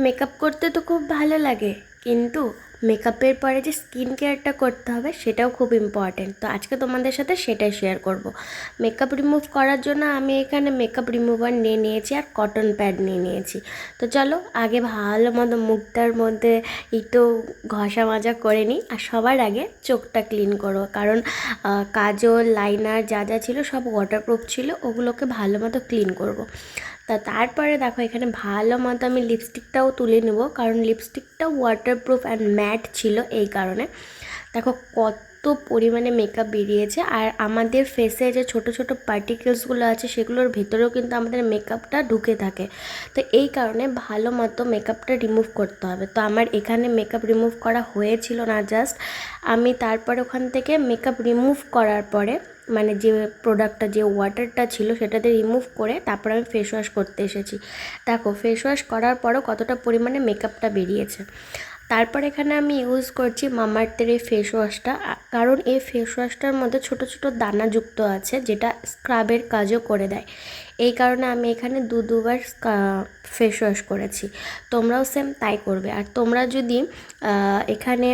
Makeup করতে তো খুব ভালো লাগে, কিন্তু মেকআপের পরে যে স্কিন কেয়ারটা করতে হবে সেটাও খুব ইম্পর্টেন্ট। তো আজকে তোমাদের সাথে সেটাই শেয়ার করব। মেকআপ রিমুভ করার জন্য আমি এখানে মেকআপ রিমুভার নিয়ে নিয়েছি আর কটন প্যাড নিয়ে নিয়েছি। তো চলো আগে ভালো মতো মুখটার মধ্যে একটু ঘষা মাজা করে নিই। আর সবার আগে চোখটা ক্লিন করো, কারণ কাজল লাইনার যা যা ছিল সব ওয়াটারপ্রুফ ছিল, ওগুলোকে ভালো মতো ক্লিন করব। তারপরে দেখো এখানে ভালো মতো আমি লিপস্টিকটাও তুলে নেব, কারণ লিপস্টিকটা ওয়াটারপ্রুফ অ্যান্ড ম্যাট ছিল, এই কারণে। দেখো কত পরিমাণে মেকআপ বেরিয়েছে, আর আমাদের ফেসে যে ছোট ছোট পার্টিকেলসগুলো আছে সেগুলোর ভেতরেও কিন্তু আমাদের মেকআপটা ঢুকে থাকে। তো এই কারণে ভালো মতো মেকআপটা রিমুভ করতে হবে। তো আমার এখানে মেকআপ রিমুভ করা হয়েছিল না, জাস্ট আমি তারপরে ওখান থেকে মেকআপ রিমুভ করার পরে মানে যে প্রোডাক্টটা যে ওয়াটারটা ছিল সেটাতে রিমুভ করে তারপর আমি ফেস ওয়াশ করতে এসেছি। দেখো ফেস ওয়াশ করার পরও কতটা পরিমাণে মেকআপটা বেরিয়েছে। তারপর এখানে আমি ইউজ করছি মামাআর্থের এই ফেস ওয়াশটা, কারণ এই ফেস ওয়াশটার মধ্যে ছোট ছোট দানা যুক্ত আছে, যেটা স্ক্রাবের কাজও করে দেয়। এই কারণে আমি এখানে দুবার ফেস ওয়াশ করেছি। তোমরাও সেম তাই করবে। আর তোমরা যদি এখানে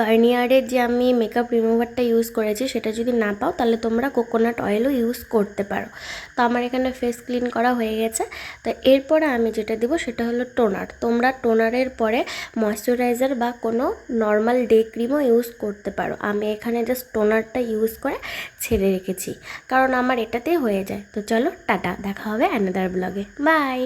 গার্নিয়ারের যে আমি মেকআপ রিমুভারটা ইউজ করেছি সেটা যদি না পাও, তাহলে তোমরা কোকোনাট অয়েলও ইউজ করতে পারো। তো আমার এখানে ফেস ক্লিন করা হয়ে গেছে। তো এরপরে আমি যেটা দেবো সেটা হলো টোনার। তোমরা টোনারের পরে ময়শ্চারাইজার বা কোনো নর্মাল ডে ক্রিমও ইউজ করতে পারো। আমি এখানে জাস্ট টোনারটা ইউজ করে ছেড়ে রেখেছি, কারণ আমার এটাতেই হয়ে যায়। তো চলো টাটা, দেখা হবে অ্যানাদার ব্লগে, বাই।